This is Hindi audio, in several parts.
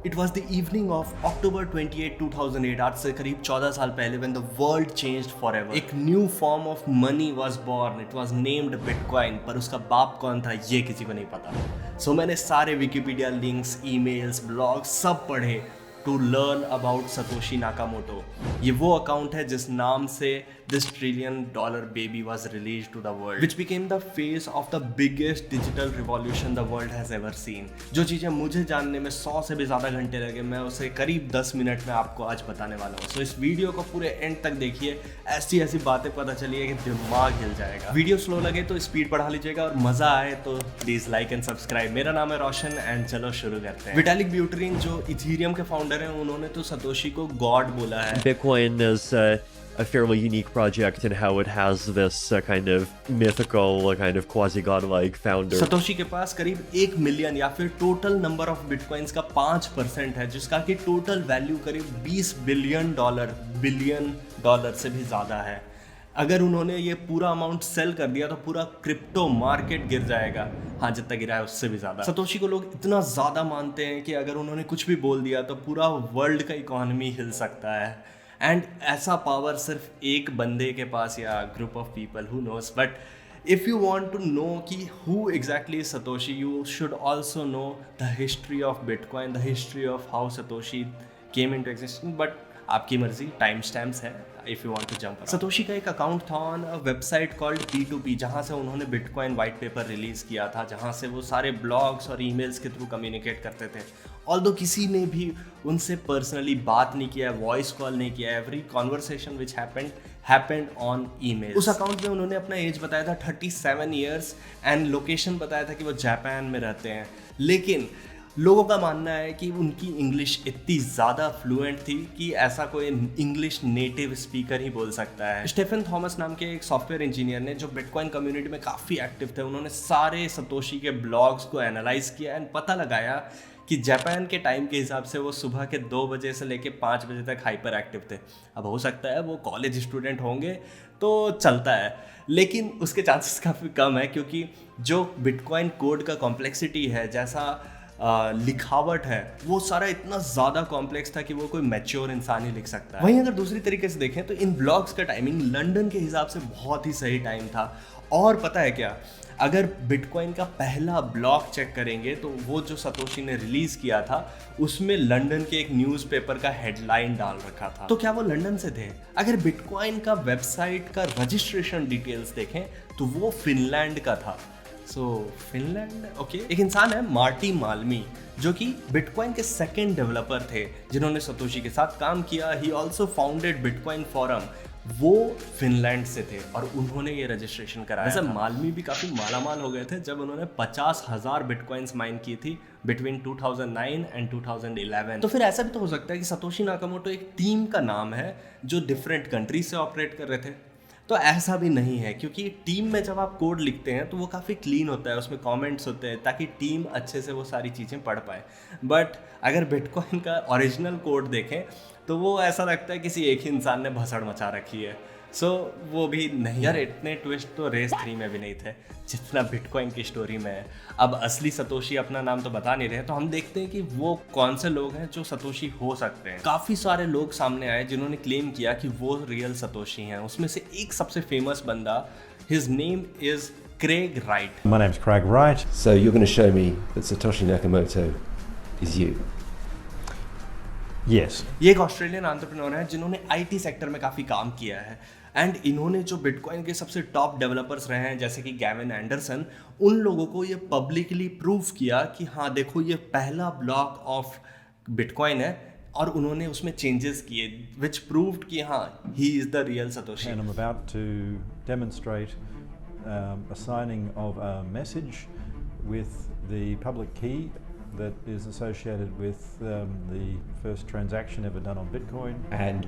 It was the evening of October 28, 2008, आज से करीब 14 साल पहले, when the world changed forever. एक new form of money was born. It was named Bitcoin. पर उसका बाप कौन था ये किसी को नहीं पता. So मैंने सारे विकिपीडिया लिंक्स, ईमेल्स, ब्लॉग्स सब पढ़े to learn about Satoshi Nakamoto. ये वो अकाउंट है जिस नाम से this $1 trillion baby was released to the world, which became the face of the biggest digital revolution the world has ever seen. जो चीज़ें मुझे जानने में 100 से भी ज़्यादा घंटे लगे, मैं उसे करीब 10 मिनट में आपको आज बताने वाला हूँ. So इस वीडियो को पूरे एंड तक देखिए, ऐसी ऐसी बातें पता चलिए कि दिमाग हिल जाएगा. वीडियो स्लो लगे तो स्पीड बढ़ा लीजिएगा और मज़ा आए तो प्लीज़ लाइक एंड सब्सक्राइब. मेरा नाम है रोशन एंड चलो शुरू करते हैं. विटालिक ब्यूटेरिन जो इथीरियम के फाउंडर हैं, उन्होंने तो सतोशी को गॉड बोला है. Bitcoin is a fairly unique project in how it has this kind of mythical, kind of quasi-godlike founder. Satoshi के पास करीब 1 मिलियन या फिर टोटल नंबर ऑफ बिटकॉइंस का 5% है, जिसका कि टोटल वैल्यू करीब $20 बिलियन से भी ज़्यादा है. अगर उन्होंने ये पूरा अमाउंट सेल कर दिया तो पूरा क्रिप्टो मार्केट गिर जाएगा. हाँ, जितना गिरा है उससे भी ज़्यादा. सतोशी को लोग इतना ज़्यादा मानते हैं कि अगर उन्होंने कुछ भी बोल दिया तो पूरा वर्ल्ड का इकोनॉमी हिल सकता है. एंड ऐसा पावर सिर्फ एक बंदे के पास या group of people, who knows. But if you want to know कि who exactly is Satoshi, you should also know the history of bitcoin, the history of how Satoshi came into existence. But आपकी मर्जी, टाइम स्टैम्प्स है if you want to jump. Satoshi का एक अकाउंट था on a website called P2P, जहाँ से उन्होंने बिटकॉइन वाइट पेपर रिलीज़ किया था, जहाँ से वो सारे ब्लॉग्स और ईमेल्स के थ्रू कम्युनिकेट करते थे. ऑल्दो किसी ने भी उनसे पर्सनली बात नहीं किया, वॉइस कॉल नहीं किया. Every conversation which happened on email. उस अकाउंट में उन्होंने अपना एज बताया था 37 ईयर्स एंड लोकेशन बताया था कि वो जापान में रहते हैं. लेकिन लोगों का मानना है कि उनकी इंग्लिश इतनी ज़्यादा फ्लुएंट थी कि ऐसा कोई इंग्लिश नेटिव स्पीकर ही बोल सकता है. स्टेफन थॉमस नाम के एक सॉफ्टवेयर इंजीनियर ने, जो बिटकॉइन कम्युनिटी में काफ़ी एक्टिव थे, उन्होंने सारे सतोशी के ब्लॉग्स को एनालाइज किया एंड पता लगाया कि जापान के टाइम के हिसाब से वो सुबह के 2 बजे से लेके 5 बजे तक हाइपर एक्टिव थे. अब हो सकता है वो कॉलेज स्टूडेंट होंगे तो चलता है, लेकिन उसके चांसेस काफ़ी कम है क्योंकि जो बिटकॉइन कोड का कॉम्प्लेक्सिटी है, जैसा लिखावट है, वो सारा इतना ज़्यादा कॉम्प्लेक्स था कि वो कोई मैच्योर इंसान ही लिख सकता है. वहीं अगर दूसरी तरीके से देखें तो इन ब्लॉग्स का टाइमिंग लंदन के हिसाब से बहुत ही सही टाइम था. और पता है क्या, अगर बिटकॉइन का पहला ब्लॉग चेक करेंगे तो वो जो सतोशी ने रिलीज़ किया था, उसमें लंदन के एक न्यूज़पेपर का हेडलाइन डाल रखा था. तो क्या वो लंदन से थे? अगर बिटकॉइन का वेबसाइट का रजिस्ट्रेशन डिटेल्स देखें तो वो फिनलैंड का था. Finland, okay. एक इंसान है मार्टी माल्मी, जो कि बिटकॉइन के सेकंड डेवलपर थे जिन्होंने सतोशी के साथ काम किया. He also founded bitcoin forum. वो फिनलैंड से थे और उन्होंने ये रजिस्ट्रेशन कराया. वैसे माल्मी भी काफ़ी मालामाल हो गए थे जब उन्होंने 50,000 बिटकॉइंस माइन की थी बिटवीन 2009 एंड 2011. तो फिर ऐसा भी तो हो सकता है कि सतोशी नाकामोटो एक टीम का नाम है जो डिफरेंट कंट्रीज से ऑपरेट कर रहे थे. तो ऐसा भी नहीं है, क्योंकि टीम में जब आप कोड लिखते हैं तो वो काफ़ी क्लीन होता है, उसमें कमेंट्स होते हैं ताकि टीम अच्छे से वो सारी चीज़ें पढ़ पाए. बट अगर बिटकॉइन का ओरिजिनल कोड देखें तो वो ऐसा लगता है किसी एक ही इंसान ने भसड़ मचा रखी है. वो भी नहीं यार. इतने ट्विस्ट तो रेस 3 में भी नहीं थे जितना बिटकॉइन की स्टोरी में है. अब असली सतोशी अपना नाम तो बता नहीं रहे, तो हम देखते हैं कि वो कौन से लोग हैं जो सतोशी हो सकते हैं. काफ़ी सारे लोग सामने आए जिन्होंने क्लेम किया कि वो रियल सतोशी हैं. उसमें से एक सबसे फेमस बंदा, his name is Craig right. My name's Craig Wright. So you're going to show me that Satoshi Nakamoto is you? Yes. ये एक ऑस्ट्रेलियन एंटरप्रेन्योर है जिन्होंने आईटी सेक्टर में काफ़ी काम किया है. एंड इन्होंने जो बिटकॉइन के सबसे टॉप डेवलपर्स रहे हैं, जैसे कि गैविन एंडरसन, उन लोगों को ये पब्लिकली प्रूव किया कि हाँ देखो, ये पहला ब्लॉक ऑफ बिटकॉइन है. और उन्होंने उसमें चेंजेस किए विच प्रूव्ड कि हाँ, he is the real Satoshi. And I'm about to demonstrate a signing of a message with the public key that is associated with the first transaction ever done on Bitcoin. And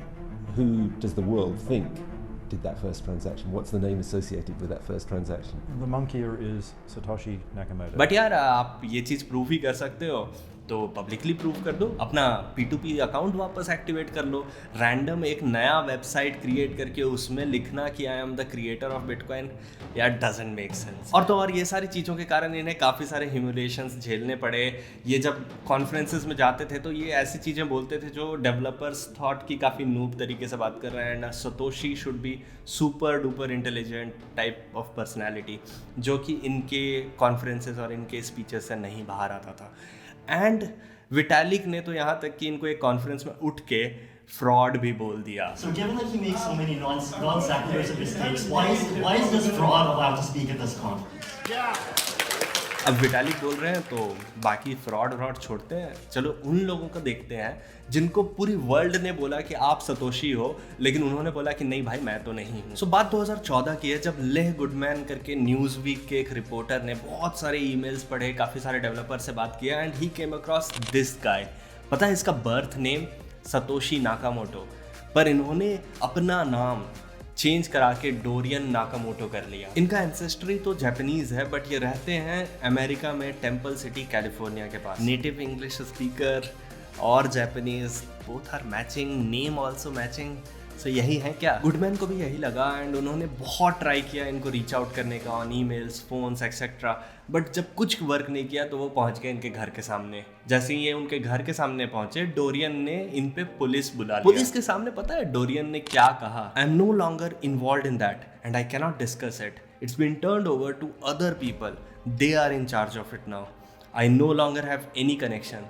who does the world think did that first transaction? What's the name associated with that first transaction? The monkeyer is Satoshi Nakamoto. But यार, आप ये चीज़ प्रूव ही कर सकते हो तो पब्लिकली प्रूव कर दो, अपना P2P अकाउंट वापस एक्टिवेट कर लो, रैंडम एक नया वेबसाइट क्रिएट करके उसमें लिखना कि I am the creator of bitcoin, यार डजंट मेक सेंस। और तो और ये सारी चीज़ों के कारण इन्हें काफ़ी सारे ह्यूमिलेशंस झेलने पड़े। ये जब कॉन्फ्रेंसेस में जाते थे तो ये ऐसी चीज़ें बोलते थे जो डेवलपर्स थॉट की काफ़ी नूब तरीके से बात कर रहे हैं, and Satoshi should be super duper intelligent type of personality, जो कि इनके कॉन्फ्रेंसेस और इनके स्पीचेस से नहीं बाहर आता था। एंड विटालिक ने तो यहाँ तक कि इनको एक कॉन्फ्रेंस में उठ के फ्रॉड भी बोल दिया। So given that he makes so many non-sequiturs and mistakes, why is this fraud allowed to speak at this conference? अब विटालिक बोल रहे हैं तो बाकी फ्रॉड छोड़ते हैं, चलो उन लोगों को देखते हैं जिनको पूरी वर्ल्ड ने बोला कि आप सतोशी हो, लेकिन उन्होंने बोला कि नहीं भाई मैं तो नहीं हूँ। सो बात 2014 की है, जब लेह गुडमैन करके न्यूज़ वीक के एक रिपोर्टर ने बहुत सारे ईमेल्स पढ़े, काफ़ी सारे डेवलपर से बात किया, and he came across this guy. पता है इसका बर्थ नेम सतोशी नाकामोटो, पर इन्होंने अपना नाम चेंज करा के डोरियन नाकामोटो कर लिया। इनका एंसेस्ट्री तो जापानीज है, बट ये रहते हैं अमेरिका में, टेम्पल सिटी कैलिफोर्निया के पास। नेटिव इंग्लिश स्पीकर और Japanese both are matching, name also matching, so यही है क्या। गुडमैन को भी यही लगा एंड उन्होंने बहुत ट्राई किया इनको रीच आउट करने का on emails, phones etcetera, but जब कुछ वर्क नहीं किया तो वो पहुंच गए इनके घर के सामने। जैसे ही ये उनके घर के सामने पहुंचे, डोरियन ने इन पे पुलिस बुला लिया। पुलिस के सामने पता है डोरियन ने क्या कहा? I am no longer involved in that and I cannot discuss it, it's been turned over to other people, they are in charge of it now, I no longer have any connection.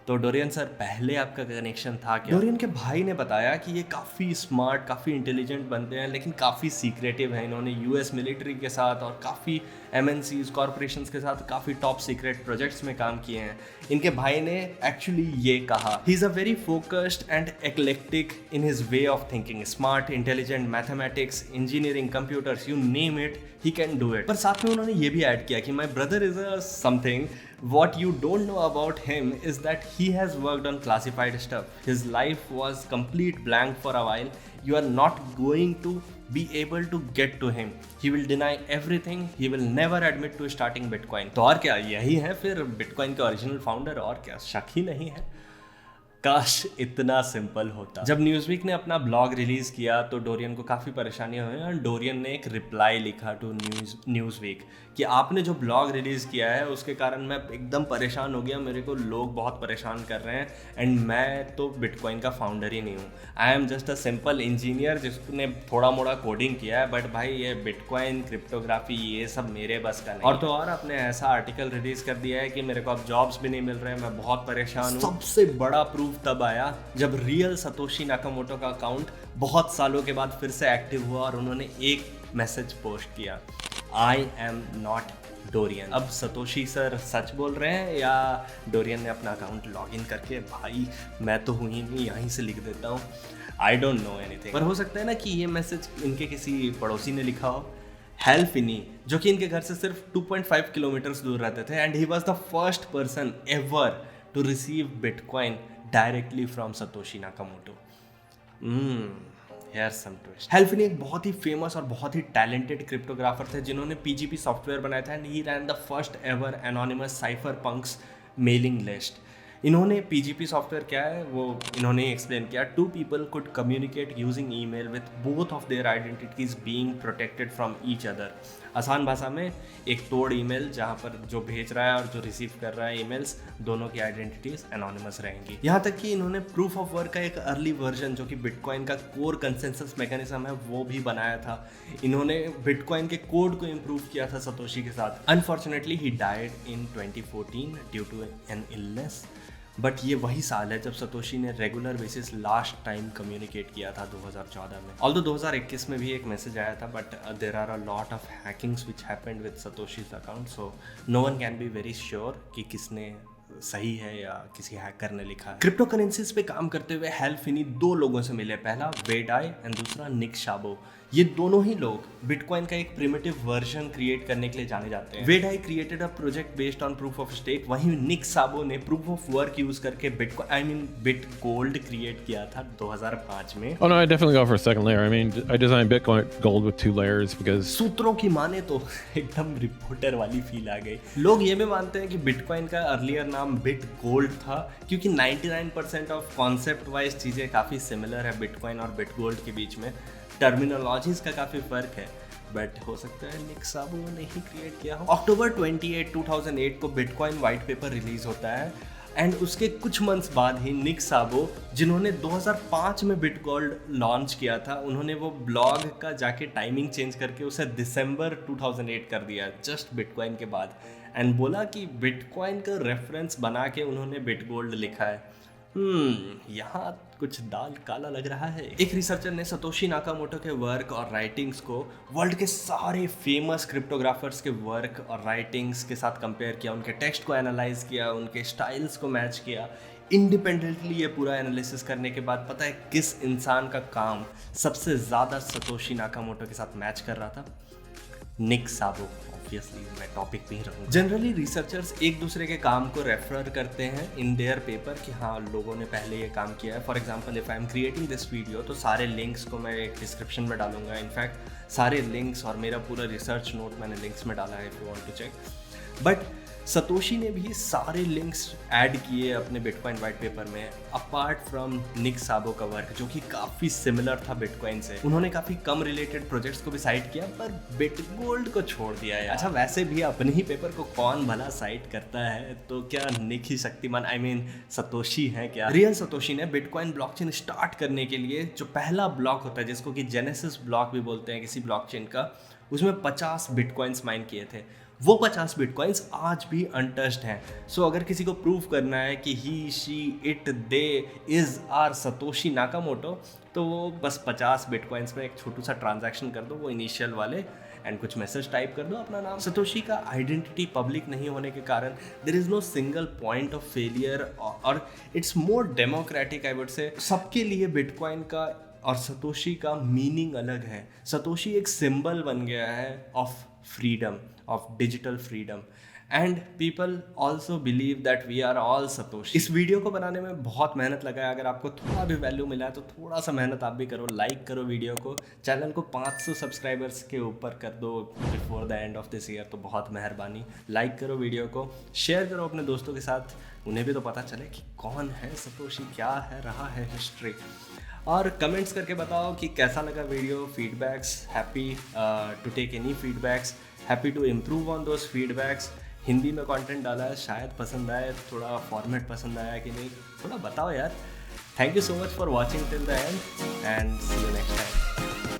तो डोरियन सर पहले आपका कनेक्शन था क्या? डोरियन के भाई ने बताया कि ये काफ़ी स्मार्ट, काफ़ी इंटेलिजेंट बनते हैं, लेकिन काफ़ी सीक्रेटिव हैं। इन्होंने यूएस मिलिट्री के साथ और काफ़ी एमएनसीज कॉरपोरेशंस के साथ काफ़ी टॉप सीक्रेट प्रोजेक्ट्स में काम किए हैं। इनके भाई ने एक्चुअली ये कहा, he is a very focused and eclectic in his way of thinking, smart, intelligent, mathematics, engineering, computers, you name it, he can do it. पर साथ में उन्होंने ये भी ऐड किया कि my brother is a something, what you don't know about him is that he has worked on classified stuff. His life was complete blank for a while. You are not going to be able to get to him. He will deny everything. He will never admit to starting Bitcoin. तो और क्या, यही है फिर बिटकॉइन के ओरिजिनल फाउंडर, और क्या, शक ही नहीं है। काश इतना सिंपल होता। जब न्यूज़वीक ने अपना ब्लॉग रिलीज़ किया तो डोरियन को काफ़ी परेशानियां हुई और डोरियन ने एक रिप्लाई लिखा टू न्यूज़वीक कि आपने जो ब्लॉग रिलीज़ किया है उसके कारण मैं एकदम परेशान हो गया, मेरे को लोग बहुत परेशान कर रहे हैं, एंड मैं तो बिटकॉइन का फाउंडर ही नहीं हूँ। I am just a simple engineer जिसने थोड़ा मोड़ा कोडिंग किया है, बट भाई ये बिटकॉइन, क्रिप्टोग्राफी, ये सब मेरे बस का नहीं। और तो और आपने ऐसा आर्टिकल रिलीज़ कर दिया है कि मेरे को अब जॉब्स भी नहीं मिल रहे हैं, मैं बहुत परेशान हूँ। सबसे बड़ा प्रूफ तब आया जब रियल सतोशी नाकामोटो का अकाउंट बहुत सालों के बाद फिर से एक्टिव हुआ और उन्होंने एक मैसेज पोस्ट किया, आई एम नॉट डोरियन। अब सतोशी सर सच बोल रहे हैं या डोरियन ने अपना अकाउंट लॉग इन करके, भाई मैं तो हूँ ही नहीं, यहीं से लिख देता हूँ, आई डोंट नो एनीथिंग। पर हो सकता है ना कि ये मैसेज इनके किसी पड़ोसी ने लिखा हो, हेल फिनी, जो कि इनके घर से सिर्फ 2.5 किलोमीटर्स दूर रहते थे, and he was the first person ever to receive bitcoin directly from Satoshi Nakamoto. Here's some twist. Hal Finney एक बहुत ही फेमस और बहुत ही टैलेंटेड क्रिप्टोग्राफर थे जिन्होंने PGP सॉफ्टवेयर बनाया था, and he rain the first ever anonymous cipher Punk's mailing list. इन्होंने PGP सॉफ्टवेयर क्या है वो इन्होंने एक्सप्लेन किया, 2 people could communicate using email with both of their identities being protected from each other. आसान भाषा में एक तोड़ ईमेल जहाँ पर जो भेज रहा है और जो रिसीव कर रहा है ईमेल्स, दोनों की आइडेंटिटीज एनोनिमस रहेंगी। यहाँ तक कि इन्होंने प्रूफ ऑफ वर्क का एक अर्ली वर्जन जो कि बिटकॉइन का कोर कंसेंसस मैकेनिज्म है वो भी बनाया था। इन्होंने बिटकॉइन के कोड को इम्प्रूव किया था सतोशी के साथ। Unfortunately he died in 2014 due to an illness, but ये वही साल है जब सतोशी ने regular basis last time communicate किया था 2014 में। ऑल्दो 2021 में भी एक मैसेज आया था, but there are a lot of hackings which happened with Satoshi's account, so no one can be very sure कि किसने सही है या किसी हैकर ने लिखा है। क्रिप्टो करेंसीज पे काम करते हुए हेल फिनी 2 लोगों से मिले, पहला वेडाई एंड दूसरा निक शाबो। ये दोनों ही लोग बिटकॉइन का एक प्रिमिटिव वर्जन क्रिएट करने के लिए जाने जाते हैं। Wei Dai created a project based on proof of stake, वहीं निक साबो ने प्रूफ ऑफ वर्क यूज करके बिट गोल्ड क्रिएट किया था 2005 में। Oh no, I definitely go for a second layer. I mean, I designed Bitcoin Gold with 2 layers because सूत्रों की माने तो एकदम रिपोर्टर वाली फील आ गई। लोग ये भी मानते हैं कि बिटकॉइन का अर्लियर नाम बिट गोल्ड था क्योंकि 99% ऑफ कॉन्सेप्ट वाइज चीज़ें काफ़ी सिमिलर है बिटकॉइन और बिट गोल्ड के बीच में। टर्मिनोलॉजीज का काफ़ी फ़र्क है, बट हो सकता है निक साबो ने ही क्रिएट किया हो। अक्टूबर 28, 2008 को बिटकॉइन वाइट पेपर रिलीज होता है एंड उसके कुछ मंथ्स बाद ही निक साबो, जिन्होंने 2005 में बिट गोल्ड लॉन्च किया था, उन्होंने वो ब्लॉग का जाके टाइमिंग चेंज करके उसे दिसंबर 2008 कर दिया, जस्ट बिटकॉइन के बाद, एंड बोला कि बिटकॉइन का रेफरेंस बना के उन्होंने बिट गोल्ड लिखा है। यहाँ कुछ दाल काला लग रहा है। एक रिसर्चर ने सतोशी नाकामोटो के वर्क और राइटिंग्स को वर्ल्ड के सारे फेमस क्रिप्टोग्राफर्स के वर्क और राइटिंग्स के साथ कंपेयर किया, उनके टेक्स्ट को एनालाइज किया, उनके स्टाइल्स को मैच किया। इंडिपेंडेंटली ये पूरा एनालिसिस करने के बाद पता है किस इंसान का काम सबसे ज़्यादा सतोशी नाकामोटो के साथ मैच कर रहा था? निक साबो। ऑब्वियसली मैं टॉपिक पे ही रहूँगा। जनरली रिसर्चर्स एक दूसरे के काम को रेफर करते हैं इन देयर पेपर कि हाँ लोगों ने पहले ये काम किया है। For example if I am creating this video तो सारे लिंक्स को मैं एक डिस्क्रिप्शन में डालूंगा। इनफैक्ट सारे लिंक्स और मेरा पूरा रिसर्च नोट मैंने लिंक्स में डाला है if you want to check. But Satoshi ने भी सारे लिंक्स ऐड किए अपने बिटकॉइन वाइट पेपर में अपार्ट फ्रॉम निक साबो का वर्क, जो कि काफ़ी सिमिलर था बिटकॉइन से। उन्होंने काफ़ी कम रिलेटेड प्रोजेक्ट्स को भी साइट किया पर बिट गोल्ड को छोड़ दिया है। अच्छा वैसे भी अपने ही पेपर को कौन भला साइट करता है, तो क्या निक ही शक्तिमान सतोशी है क्या? रियल सतोशी ने बिटकॉइन ब्लॉकचेन स्टार्ट करने के लिए जो पहला ब्लॉक होता है जिसको कि जेनेसिस ब्लॉक भी बोलते हैं किसी ब्लॉकचेन का, उसमें 50 बिटकॉइंस माइन किए थे। वो 50 बिटकॉइंस आज भी अनटच्ड हैं। सो अगर किसी को प्रूव करना है कि he she it they is are Satoshi Nakamoto, तो वो बस 50 बिटकॉइंस में एक छोटू सा ट्रांजैक्शन कर दो, वो इनिशियल वाले, एंड कुछ मैसेज टाइप कर दो अपना नाम। सतोशी का आइडेंटिटी पब्लिक नहीं होने के कारण there is no single point of failure और it's more democratic I would say. सबके लिए बिटकॉइन का और सतोशी का मीनिंग अलग है। सतोशी एक सिंबल बन गया है of freedom, of digital freedom, and people also believe that we are all Satoshi. इस वीडियो को बनाने में बहुत मेहनत लगा है। अगर आपको थोड़ा भी वैल्यू मिला है तो थोड़ा सा मेहनत आप भी करो, लाइक करो वीडियो को, चैनल को 500 सब्सक्राइबर्स के ऊपर कर दो before the end of this year, तो बहुत मेहरबानी। लाइक करो वीडियो को, शेयर करो अपने दोस्तों के साथ, उन्हें भी तो पता चले कि कौन है सतोशी, क्या है रहा है हिस्ट्री। और कमेंट्स करके बताओ कि कैसा लगा video, feedbacks, happy to take any feedbacks, happy to improve on those feedbacks. Hindi में कंटेंट डाला है, शायद पसंद आए, थोड़ा फॉर्मेट पसंद आया कि नहीं, थोड़ा बताओ यार। Thank you so much for watching till the end and see you next time.